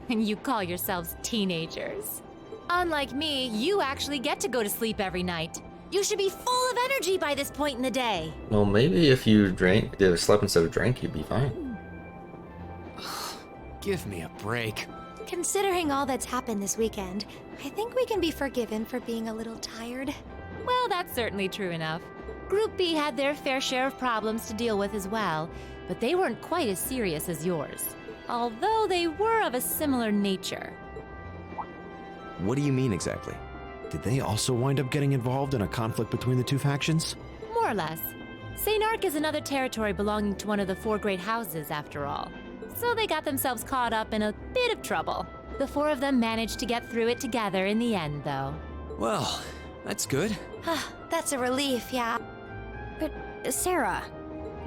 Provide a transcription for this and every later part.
And you call yourselves teenagers. Unlike me, you actually get to go to sleep every night. You should be full of energy by this point in the day. Well, maybe if you slept instead of drank, you'd be fine. Give me a break. Considering all that's happened this weekend, I think we can be forgiven for being a little tired. Well, that's certainly true enough. Group B had their fair share of problems to deal with as well, but they weren't quite as serious as yours. Although they were of a similar nature. What do you mean exactly? Did they also wind up getting involved in a conflict between the two factions? More or less. St. Ark is another territory belonging to one of the four great houses, after all. So they got themselves caught up in a bit of trouble. The four of them managed to get through it together in the end, though. Well, that's good. That's a relief, yeah. But, Sarah,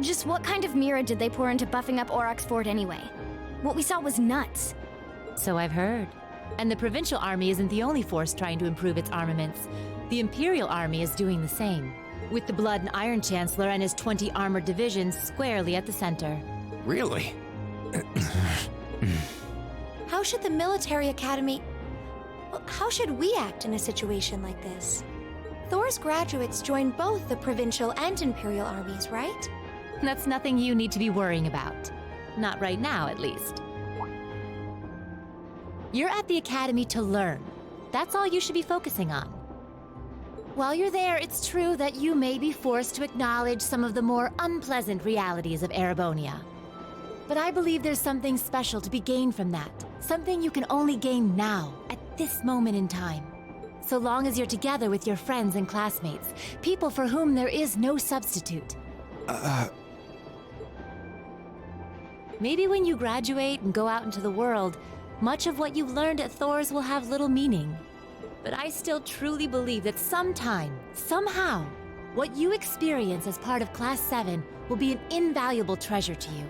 just what kind of mirror did they pour into buffing up Aurochs Fort anyway? What we saw was nuts. So I've heard. And the Provincial Army isn't the only force trying to improve its armaments. The Imperial Army is doing the same, with the Blood and Iron Chancellor and his 20 armored divisions squarely at the center. Really? How should the military academy... Well, how should we act in a situation like this? Thor's graduates join both the Provincial and Imperial armies, right? That's nothing you need to be worrying about. Not right now, at least. You're at the academy to learn. That's all you should be focusing on. While you're there, it's true that you may be forced to acknowledge some of the more unpleasant realities of Erebonia. But I believe there's something special to be gained from that. Something you can only gain now, at this moment in time. So long as you're together with your friends and classmates, people for whom there is no substitute. Maybe when you graduate and go out into the world, much of what you've learned at Thor's will have little meaning. But I still truly believe that sometime, somehow, what you experience as part of Class 7 will be an invaluable treasure to you.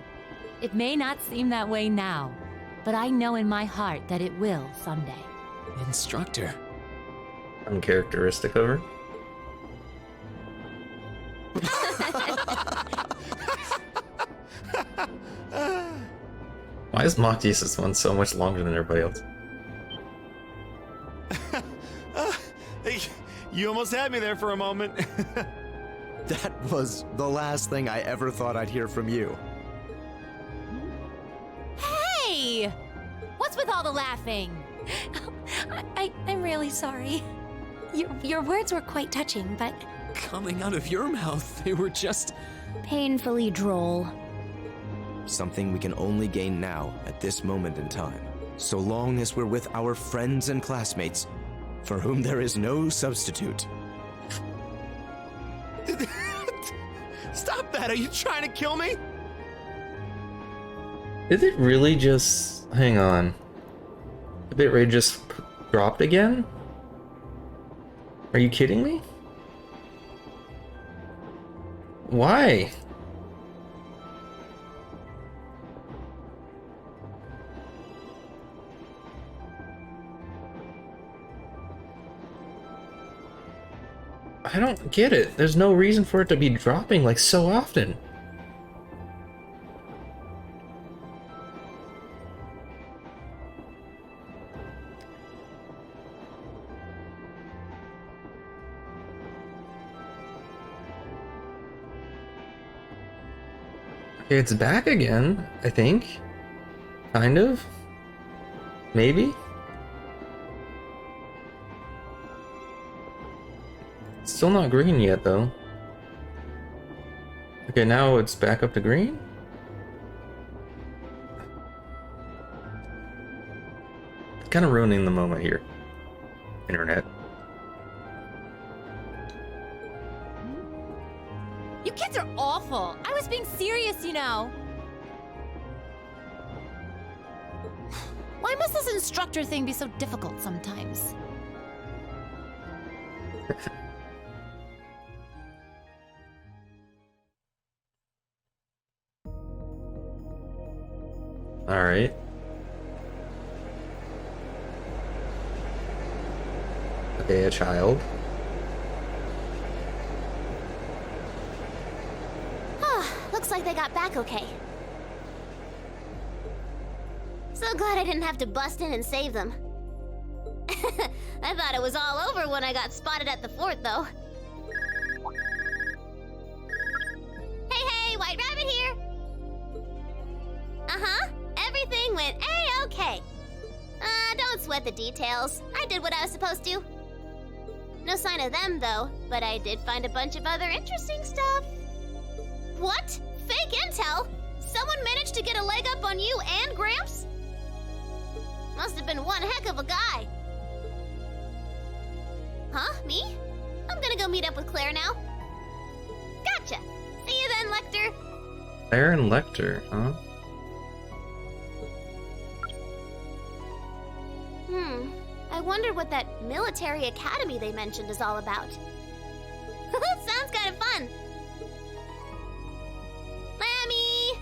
It may not seem that way now, but I know in my heart that it will someday. Instructor. Uncharacteristic of her. Why is Moctius' one so much longer than everybody else? You almost had me there for a moment. That was the last thing I ever thought I'd hear from you. Hey! What's with all the laughing? I'm really sorry. Your words were quite touching, but... Coming out of your mouth, they were just... Painfully droll. Something we can only gain now, at this moment in time. So long as we're with our friends and classmates, for whom there is no substitute. Stop that! Are you trying to kill me? Did it really just... Hang on. The bitrate just dropped again? Are you kidding me? Why? I don't get it. There's no reason for it to be dropping like so often. Okay, it's back again, I think. Kind of. Maybe. It's still not green yet, though. Okay, now it's back up to green? Kind of ruining the moment here. Internet. You kids are awful. I was being serious, you know. Why must this instructor thing be so difficult sometimes? All right. Okay, a child. Looks like they got back okay. So glad I didn't have to bust in and save them. I thought it was all over when I got spotted at the fort, though. Hey, White Rabbit here! Uh-huh, everything went A-okay. Don't sweat the details. I did what I was supposed to. No sign of them, though, but I did find a bunch of other interesting stuff. What? Fake intel? Someone managed to get a leg up on you and Gramps? Must have been one heck of a guy. Huh? Me? I'm gonna go meet up with Claire now. Gotcha. See you then, Lecter. Claire and Lecter, huh? I wonder what that military academy they mentioned is all about. Sounds kind of fun. Lammy!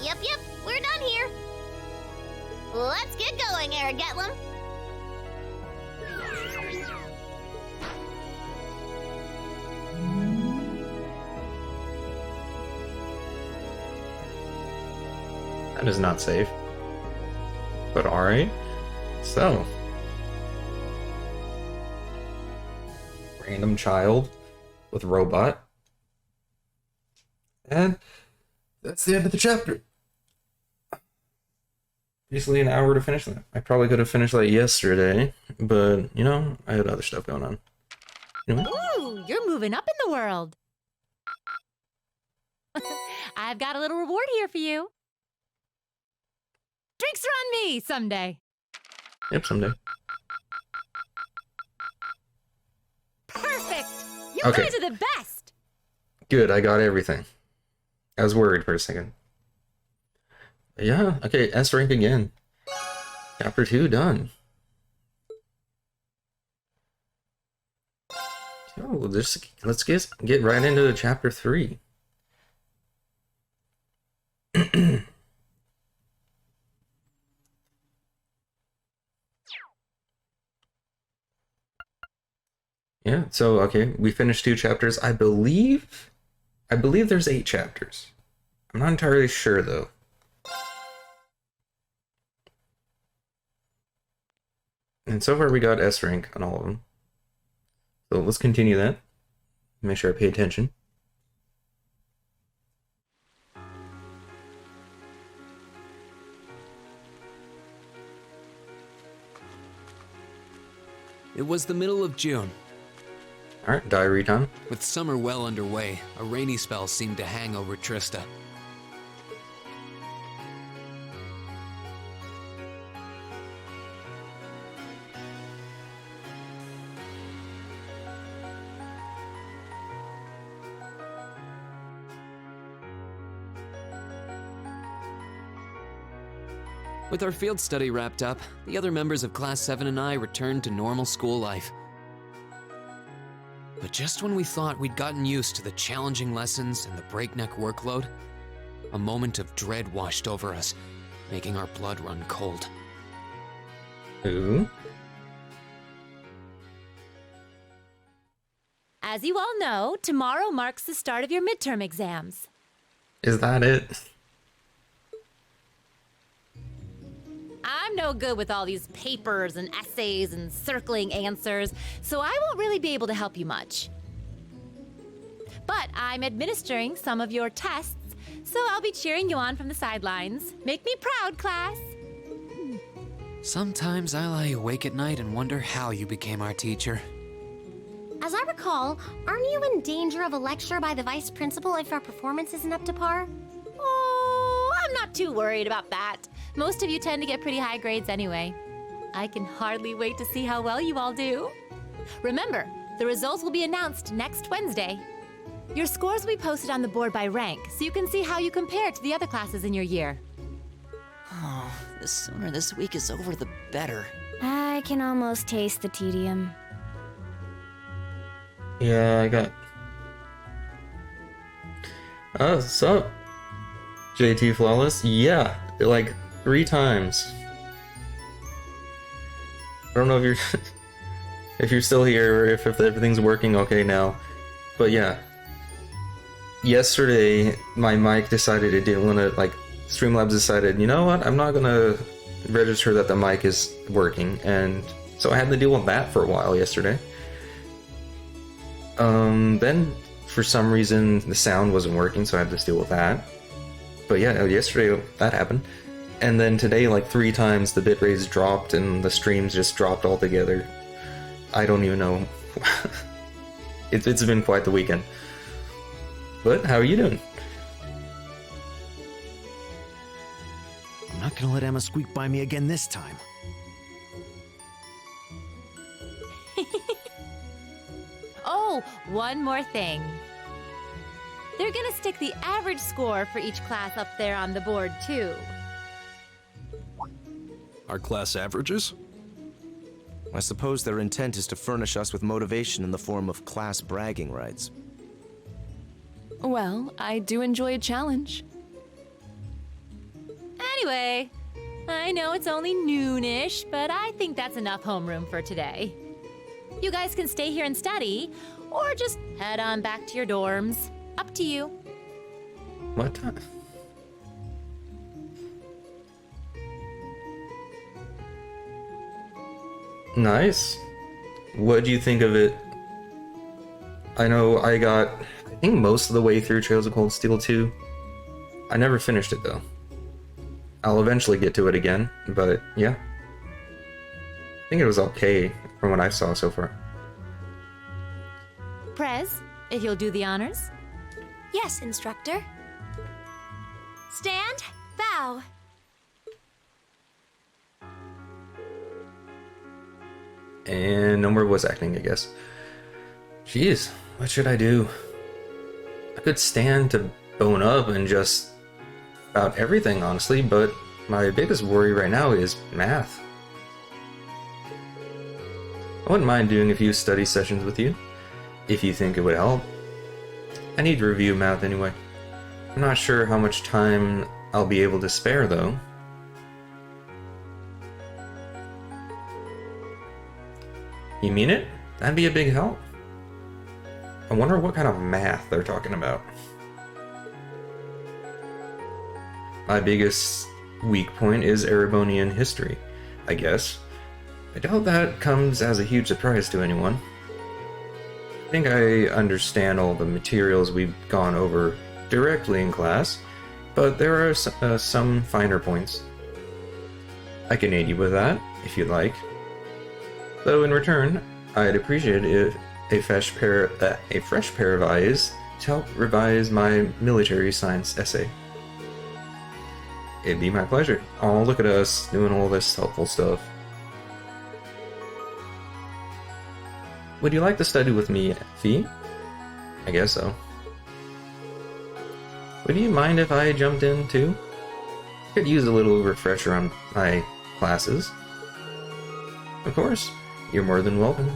Yep, we're done here. Let's get going, Eric Getlum. That is not safe. But alright. So. Random child with robot. And that's the end of the chapter. Basically an hour to finish that. I probably could have finished that yesterday, but you know, I had other stuff going on. Anyway. Ooh, you're moving up in the world. I've got a little reward here for you. Drinks are on me someday. Yep, someday. Perfect. You Okay. guys are the best. Good, I got everything. I was worried for a second. Yeah, okay, S rank again. Chapter 2 done. So let's get right into chapter 3. Yeah, so okay, we finished 2 chapters. I believe there's 8 chapters. I'm not entirely sure though. And so far we got S rank on all of them. So let's continue that. Make sure I pay attention. It was the middle of June. Alright, diary time. With summer well underway, a rainy spell seemed to hang over Trista. With our field study wrapped up, the other members of Class 7 and I returned to normal school life. But just when we thought we'd gotten used to the challenging lessons and the breakneck workload, a moment of dread washed over us, making our blood run cold. Ooh. As you all know, tomorrow marks the start of your midterm exams. Is that it? I'm no good with all these papers and essays and circling answers, so I won't really be able to help you much. But I'm administering some of your tests, so I'll be cheering you on from the sidelines. Make me proud, class. Sometimes I lie awake at night and wonder how you became our teacher. As I recall, aren't you in danger of a lecture by the vice principal if our performance isn't up to par? Oh, I'm not too worried about that. Most of you tend to get pretty high grades anyway. I can hardly wait to see how well you all do. Remember, the results will be announced next Wednesday. Your scores will be posted on the board by rank, so you can see how you compare to the other classes in your year. Oh, the sooner this week is over, the better. I can almost taste the tedium. Yeah, I got... Sup? JT Flawless? Yeah, like 3 times. I don't know if you're if you're still here or if everything's working okay now, but yeah. yesterday my mic decided it didn't want to, like, Streamlabs decided, you know what, I'm not gonna register that the mic is working, and so I had to deal with that for a while yesterday. Then for some reason the sound wasn't working, so I had to deal with that. But yeah, yesterday that happened. And then today, like 3 times, the bitrates dropped and the streams just dropped altogether. I don't even know. It's been quite the weekend. But how are you doing? I'm not gonna let Emma squeak by me again this time. Oh, one more thing. They're gonna stick the average score for each class up there on the board, too. Our class averages? I suppose their intent is to furnish us with motivation in the form of class bragging rights. Well, I do enjoy a challenge. Anyway, I know it's only noonish, but I think that's enough homeroom for today. You guys can stay here and study, or just head on back to your dorms. Up to you. What? Nice. What do you think of it? I know I think most of the way through Trails of Cold Steel 2. I never finished it though. I'll eventually get to it again, but yeah. I think it was okay from what I saw so far. Prez, if you'll do the honors. Yes, instructor. Stand, bow. And no more voice acting, I guess. Jeez, what should I do? I could stand to bone up and just about everything, honestly, but my biggest worry right now is math. I wouldn't mind doing a few study sessions with you, if you think it would help. I need to review math anyway. I'm not sure how much time I'll be able to spare, though. You mean it? That'd be a big help. I wonder what kind of math they're talking about. My biggest weak point is Erebonian history, I guess. I doubt that comes as a huge surprise to anyone. I think I understand all the materials we've gone over directly in class, but there are some finer points. I can aid you with that, if you'd like. Though in return, I'd appreciate if a fresh pair of eyes to help revise my military science essay. It'd be my pleasure. Oh, look at us doing all this helpful stuff. Would you like to study with me, Fee? I guess so. Would you mind if I jumped in too? I could use a little refresher on my classes. Of course, you're more than welcome.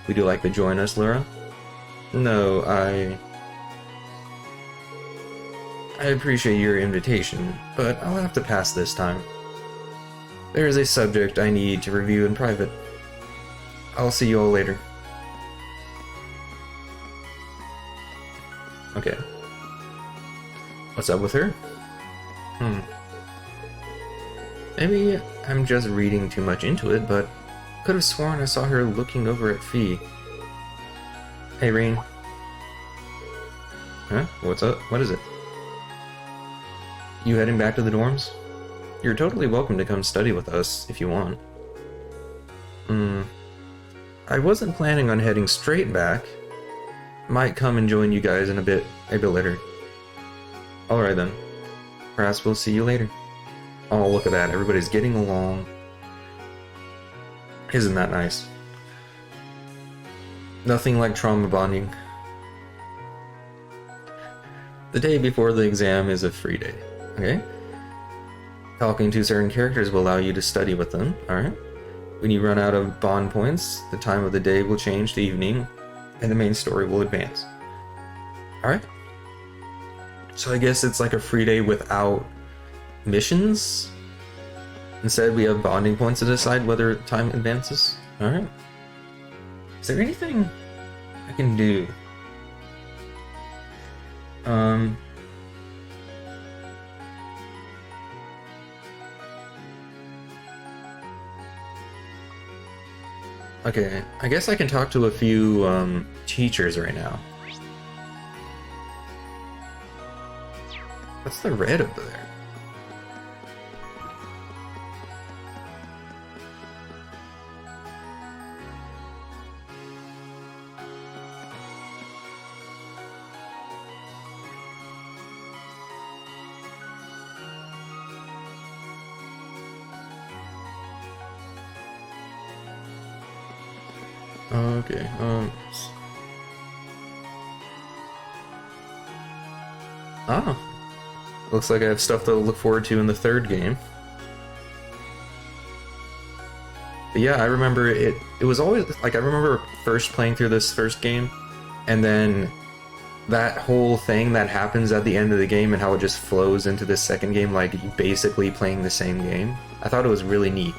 Would you like to join us, Laura? No, I appreciate your invitation, but I'll have to pass this time. There is a subject I need to review in private. I'll see you all later. Okay. What's up with her? Maybe I'm just reading too much into it, but could have sworn I saw her looking over at Fee. Hey, Rain. Huh? What's up? What is it? You heading back to the dorms? You're totally welcome to come study with us if you want. I wasn't planning on heading straight back. Might come and join you guys in a bit later. Alright then. Perhaps we'll see you later. Oh, look at that. Everybody's getting along. Isn't that nice? Nothing like trauma bonding. The day before the exam is a free day, okay? Talking to certain characters will allow you to study with them, alright? When you run out of bond points, the time of the day will change to evening, and the main story will advance. Alright? So I guess it's like a free day without missions? Instead, we have bonding points to decide whether time advances. Alright. Is there anything I can do? Um... Okay, I guess I can talk to a few, teachers right now. What's the red over there? Okay, Ah, looks like I have stuff to look forward to in the third game. But yeah, I remember it was always, like, I remember first playing through this first game, and then that whole thing that happens at the end of the game and how it just flows into this second game, like, basically playing the same game. I thought it was really neat.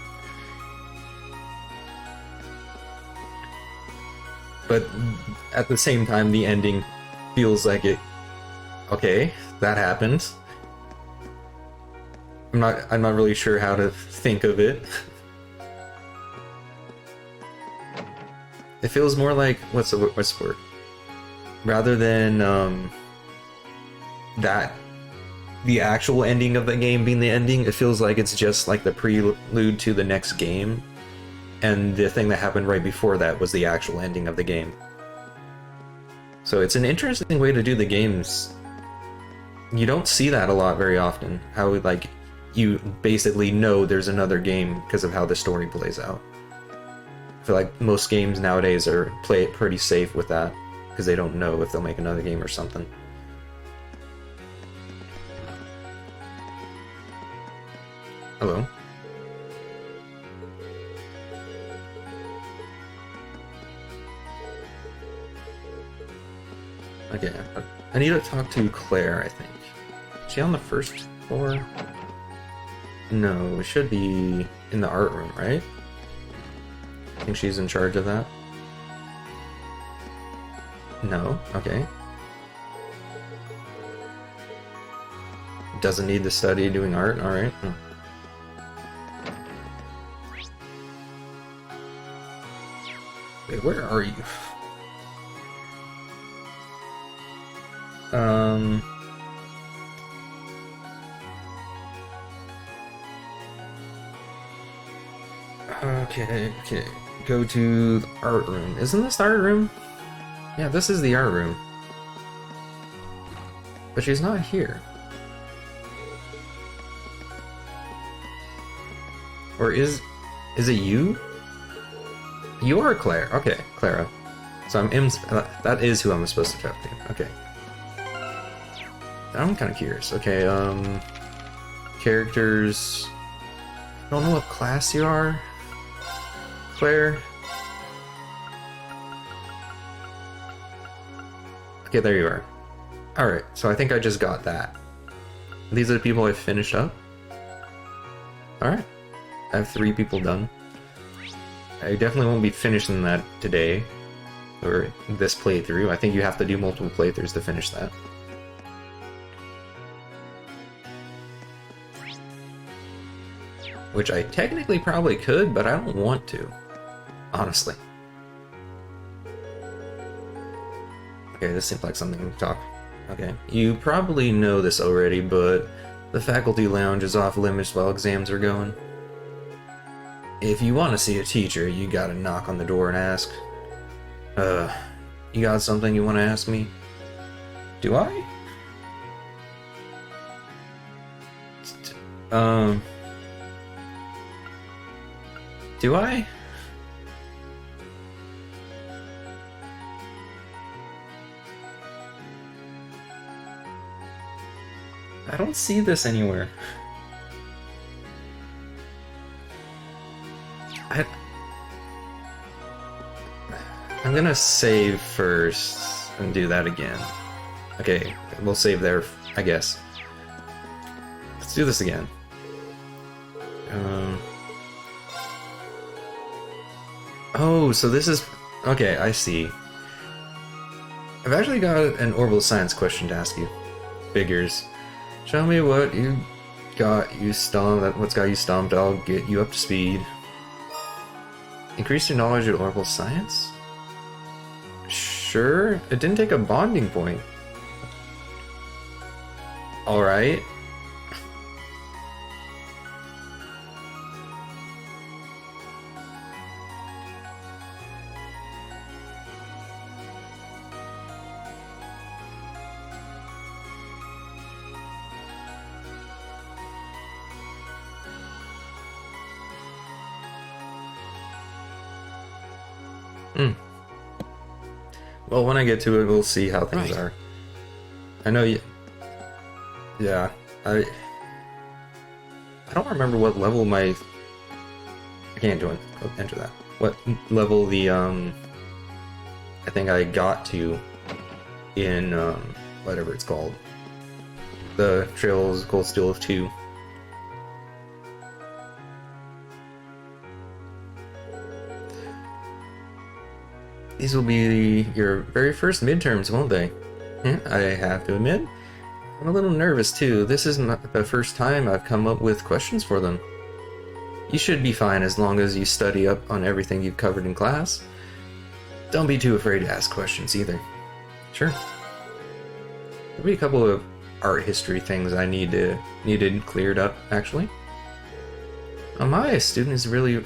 But at the same time, the ending feels like it... Okay, that happened. I'm not really sure how to think of it. It feels more like... what's the word? Rather than, that... the actual ending of the game being the ending, it feels like it's just like the prelude to the next game. And the thing that happened right before that was the actual ending of the game. So it's an interesting way to do the games. You don't see that a lot very often. How, like, you basically know there's another game because of how the story plays out. I feel like most games nowadays play it pretty safe with that, because they don't know if they'll make another game or something. Hello? Okay, I need to talk to Claire, I think. Is she on the first floor? No, it should be in the art room, right? I think she's in charge of that. No? Okay. Doesn't need to study doing art? Alright. Wait, where are you? Okay. Go to the art room. Isn't this the art room? Yeah, this is the art room. But she's not here. Or is it you? You are Claire. Okay, Clara. So that is who I'm supposed to talk to. Okay. I'm kind of curious. Okay, characters. I don't know what class you are, Claire. Okay, there you are. Alright, so I think I just got that. These are the people I finished up. Alright. I have 3 people done. I definitely won't be finishing that today, or this playthrough. I think you have to do multiple playthroughs to finish that. Which I technically probably could, but I don't want to. Honestly. Okay, this seems like something to talk. Okay. You probably know this already, but the faculty lounge is off limits while exams are going. If you want to see a teacher, you gotta knock on the door and ask. You got something you want to ask me? Do I? Do I? I don't see this anywhere. I'm gonna save first and do that again. Okay, we'll save there, I guess. Let's do this again. Oh, so this is... Okay, I see. I've actually got an orbital science question to ask you. Figures. Show me what you got you stumped. What's got you stumped? I'll get you up to speed. Increase your knowledge of orbital science? Sure. It didn't take a bonding point. Alright. Well, when I get to it, we'll see how things are. I know you... Yeah, I don't remember what level my... I can't enter that. What level the, I think I got to in, whatever it's called. The Trails Cold Steel of 2. These will be your very first midterms, won't they? I have to admit, I'm a little nervous too. This isn't the first time I've come up with questions for them. You should be fine as long as you study up on everything you've covered in class. Don't be too afraid to ask questions either. Sure. There'll be a couple of art history things I needed cleared up, actually. Oh my, a student is really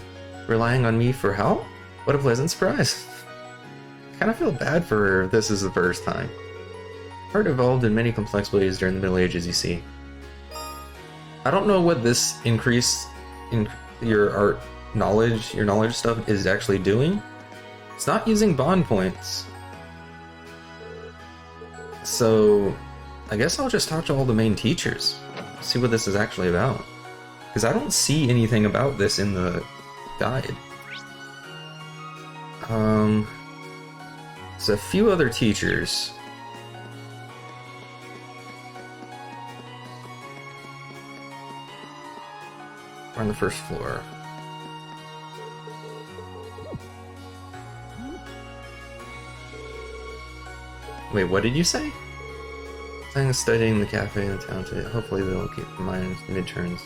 relying on me for help? What a pleasant surprise. I kind of feel bad for her if this is the first time. Art evolved in many complex ways during the Middle Ages, you see. I don't know what this increase in your art knowledge, your knowledge stuff is actually doing. It's not using bond points. So, I guess I'll just talk to all the main teachers. See what this is actually about. Because I don't see anything about this in the guide. There's a few other teachers. We're on the first floor. Wait, what did you say? I'm studying the cafe in the town today. Hopefully they'll keep in mind midterms.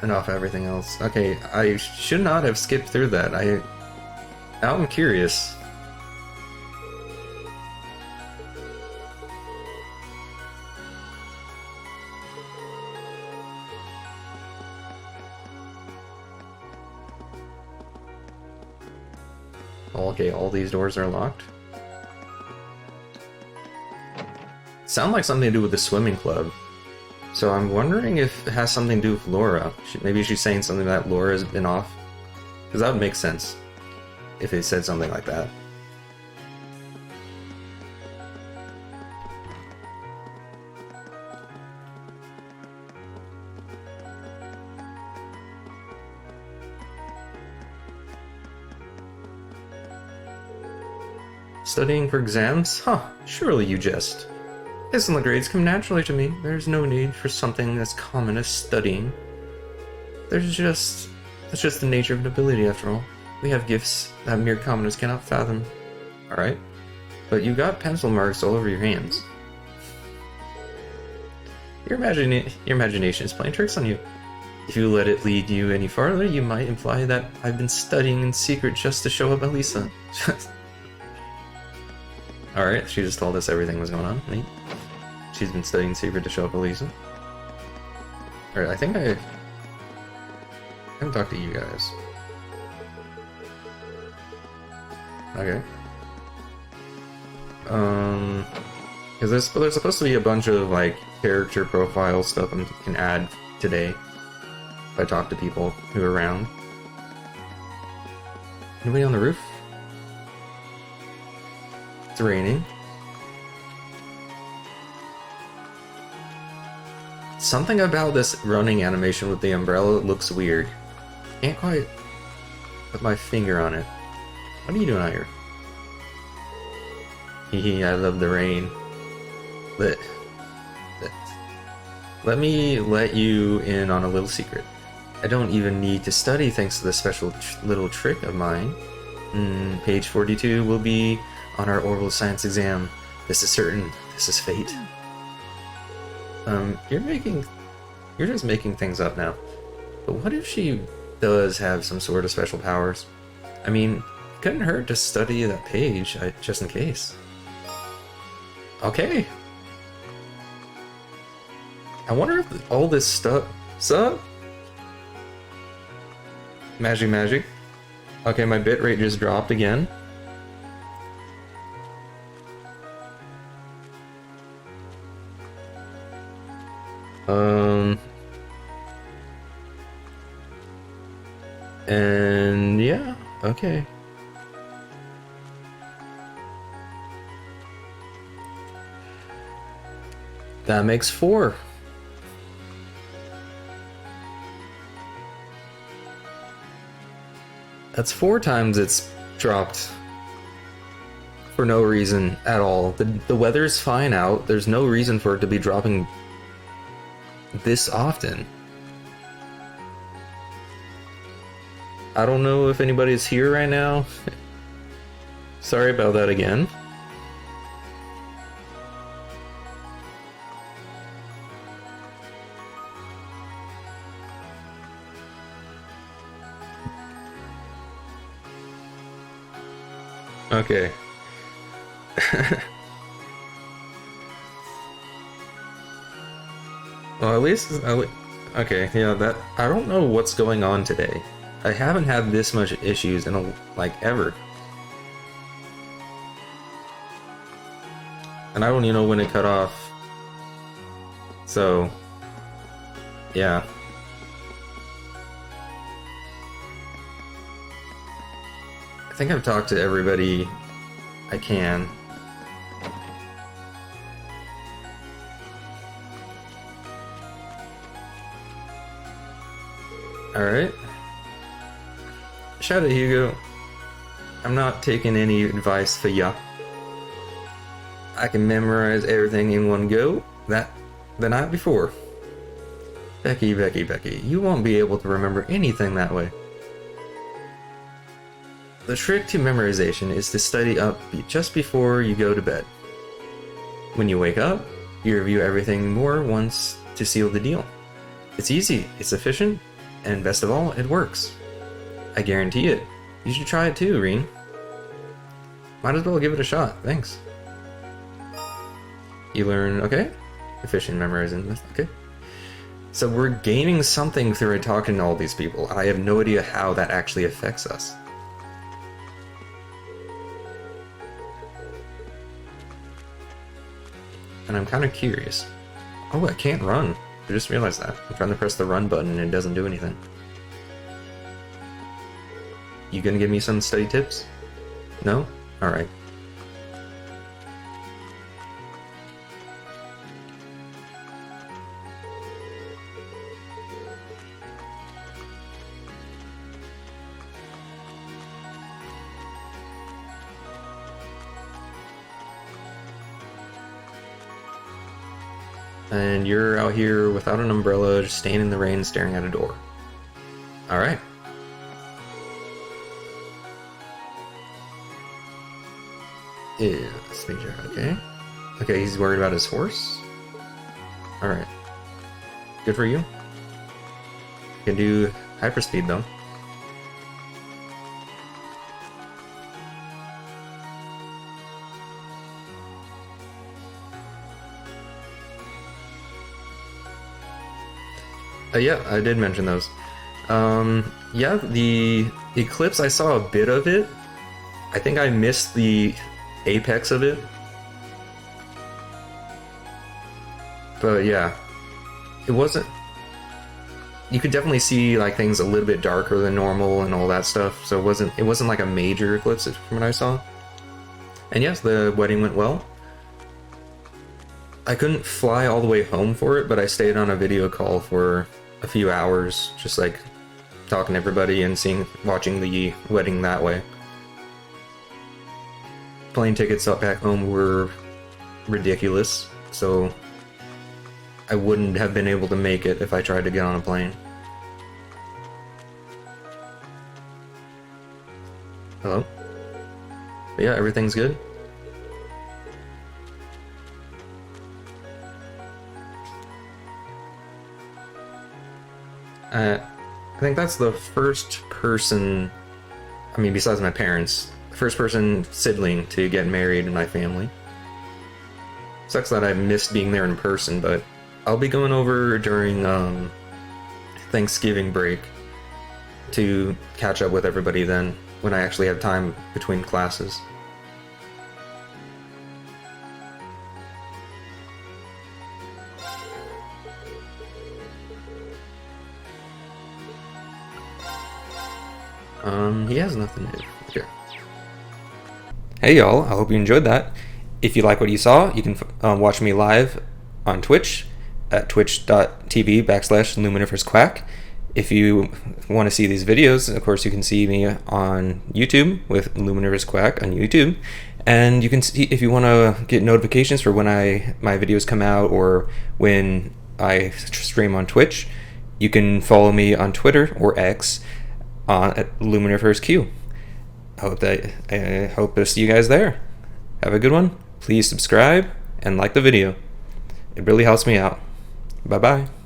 And off everything else. Okay, I should not have skipped through that. Now I'm curious. Okay, all these doors are locked. Sound like something to do with the swimming club. So I'm wondering if it has something to do with Laura. Maybe she's saying something that Laura's been off. Because that would make sense if it said something like that. Studying for exams? Huh, surely you jest. Isn't the grades come naturally to me? There's no need for something as common as studying. It's just the nature of nobility after all. We have gifts that mere commoners cannot fathom. Alright. But you got pencil marks all over your hands. Your imagination is playing tricks on you. If you let it lead you any farther, you might imply that I've been studying in secret just to show up Elisa. Alright, she just told us everything was going on. Neat. She's been studying secret to show up Elisa. Alright, I think I haven't talked to you guys. Okay. Because there's supposed to be a bunch of, like, character profile stuff I can add today. If I talk to people who are around. Anybody on the roof? It's raining. Something about this running animation with the umbrella looks weird. Can't quite put my finger on it. What are you doing out here? Hehe, I love the rain. Let me let you in on a little secret. I don't even need to study thanks to this special little trick of mine. Page 42 will be on our orbital science exam. This is certain. This is fate. You're just making things up now. But what if she does have some sort of special powers? I mean, it couldn't hurt to study that page, just in case. Okay. I wonder if all this stuff... Sup? Magic. Okay, my bitrate just dropped again. And yeah, okay. That makes 4. That's 4 times it's dropped for no reason at all. The weather's fine out. There's no reason for it to be dropping this often. I don't know if anybody's here right now. Sorry about that again. Okay. Well, at least... Okay, yeah, that... I don't know what's going on today. I haven't had this much issues in, like, ever. And I don't even know when it cut off. So... yeah. I think I've talked to everybody I can. Alright. Shout out Hugo. I'm not taking any advice for ya. I can memorize everything in one go. That the night before. Becky, you won't be able to remember anything that way. The trick to memorization is to study up just before you go to bed. When you wake up, you review everything more once to seal the deal. It's easy, it's efficient, and best of all, it works. I guarantee it. You should try it too, Reen. Might as well give it a shot, thanks. You learn, okay? Efficient memorizing, okay. So we're gaining something through talking to all these people. I have no idea how that actually affects us. And I'm kind of curious. Oh, I can't run. I just realized that. I'm trying to press the run button and it doesn't do anything. You gonna give me some study tips? No? Alright. And you're out here without an umbrella, just staying in the rain, staring at a door. Alright. Yeah, let's make sure, okay. Okay, he's worried about his horse? Alright. Good for you. You can do hyperspeed though. Yeah, I did mention those. Yeah, the eclipse, I saw a bit of it. I think I missed the apex of it. But yeah, it wasn't... You could definitely see like things a little bit darker than normal and all that stuff. So it wasn't like a major eclipse from what I saw. And yes, the wedding went well. I couldn't fly all the way home for it, but I stayed on a video call for a few hours, just like talking to everybody and watching the wedding that way. Plane tickets up back home were ridiculous, so I wouldn't have been able to make it if I tried to get on a plane. Hello? But yeah, everything's good. I think that's the first person, I mean, besides my parents, the first person sibling to get married in my family. Sucks that I missed being there in person, but I'll be going over during Thanksgiving break to catch up with everybody then, when I actually have time between classes. He has nothing to do. Okay. Hey y'all, I hope you enjoyed that. If you like what you saw, you can watch me live on Twitch at twitch.tv/Luminifersquack. If you want to see these videos, of course, you can see me on YouTube with Luminifersquack on YouTube. And you can see, if you want to get notifications for when my videos come out or when I stream on Twitch, you can follow me on Twitter or X at LuminifersQ. I hope to see you guys there. Have a good one. Please subscribe and like the video. It really helps me out. Bye-bye.